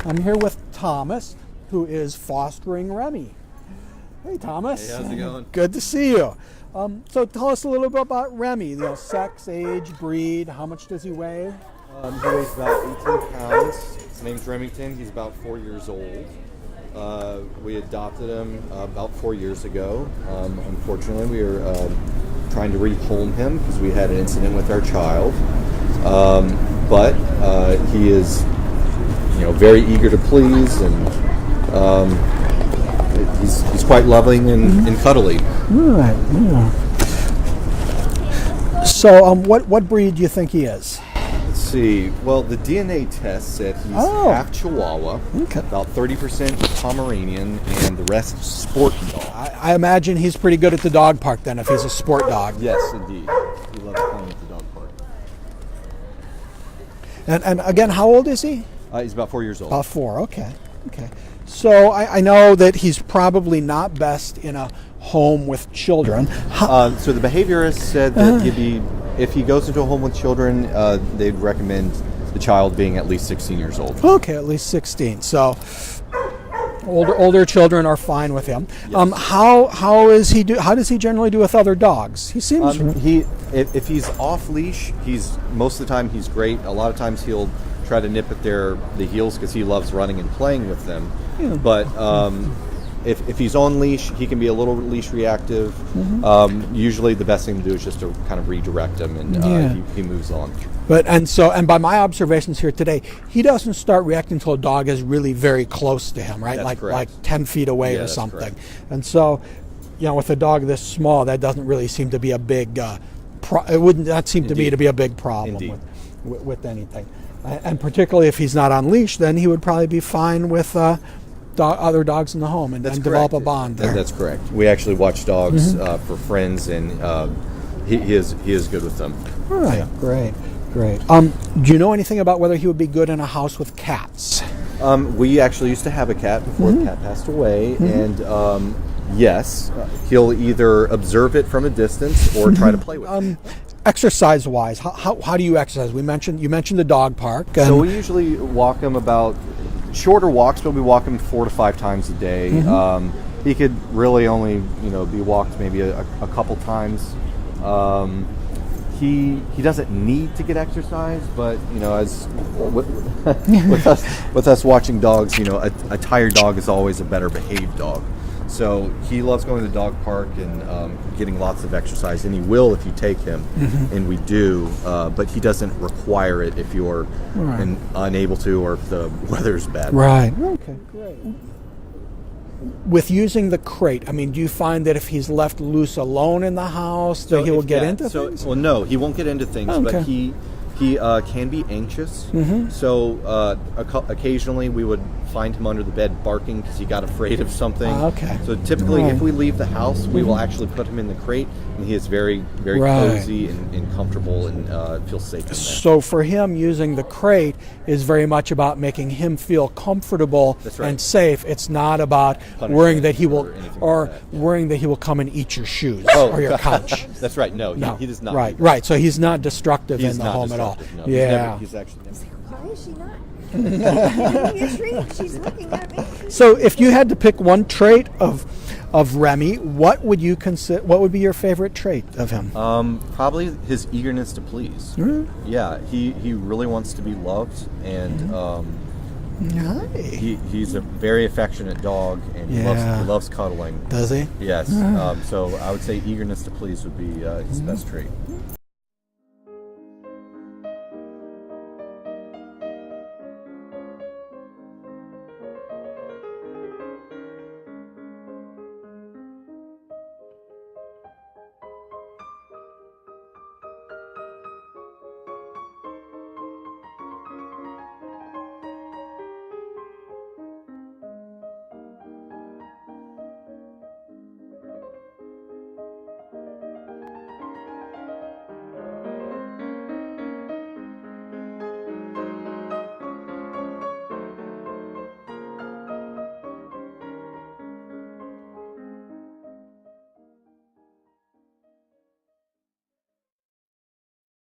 I'm here with Thomas, who is fostering Remy. Hey, Thomas. Hey, how's it going? Good to see you. So tell us a little bit about Remy. Sex, age, breed. How much does he weigh? He weighs about 18 pounds. His name's Remington. He's about 4 years old. We adopted him about 4 years ago. Unfortunately, we were trying to rehome him because we had an incident with our child. But he is, very eager to please, and he's quite loving and cuddly. Right. Yeah. So, what breed do you think he is? Let's see. Well, the DNA test said he's half Chihuahua, about 30% Pomeranian, and the rest sport dog. I imagine he's pretty good at the dog park then, if he's a sport dog. Yes, indeed. He loves playing at the dog park. And again, how old is he? He's about 4 years old. About 4. Okay. So I know that he's probably not best in a home with children. So the behaviorist said that if he goes into a home with children, they'd recommend the child being at least 16 years old. Okay, at least 16. So older children are fine with him. Yes. How does he generally do with other dogs? He seems if he's off leash, most of the time he's great. A lot of times he'll try to nip at the heels because he loves running and playing with them. Yeah. But if he's on leash, he can be a little leash reactive. Mm-hmm. Usually the best thing to do is just to kind of redirect him, and he moves on. And by my observations here today, he doesn't start reacting until a dog is really very close to him, right? That's like 10 feet away or something. Correct. And so, with a dog this small, that doesn't really seem to be a big it wouldn't not seem to me to be a big problem with anything. And particularly if he's not on leash, then he would probably be fine with other dogs in the home and develop a bond there. That's correct. We actually watch dogs for friends, and he is good with them. All right, yeah. Great. Do you know anything about whether he would be good in a house with cats? We actually used to have a cat before the cat passed away, and yes, he'll either observe it from a distance or try to play with it. Exercise-wise, how do you exercise? You mentioned the dog park. So we usually walk him about shorter walks, but we walk him 4 to 5 times a day. He could really only be walked maybe a couple times. He doesn't need to get exercise, but as with us watching dogs, a tired dog is always a better behaved dog. So he loves going to the dog park and getting lots of exercise, and he will if you take him, and we do. But he doesn't require it if you're unable to, or if the weather's bad. Right. Okay. Great. With using the crate, do you find that if he's left loose alone in the house, that he will get into things? Well, no, he won't get into things, but he can be anxious. So occasionally we would find him under the bed barking because he got afraid of something. So typically if we leave the house, we will actually put him in the crate, and he is very, very cozy and comfortable and feels safe in there. So for him, using the crate is very much about making him feel comfortable and safe. It's not about worrying that he will worrying that he will come and eat your shoes or your couch. That's right. No, he does not. Right. So he's not destructive in the home at all. No. He's actually never. Why is she not? Giving me a treat. She's looking at me. So, if you had to pick one trait of Remy, what would you consider? What would be your favorite trait of him? Probably his eagerness to please. Mm-hmm. Yeah, he really wants to be loved, and he's a very affectionate dog, and he loves cuddling. Does he? Yes. So I would say eagerness to please would be his best trait.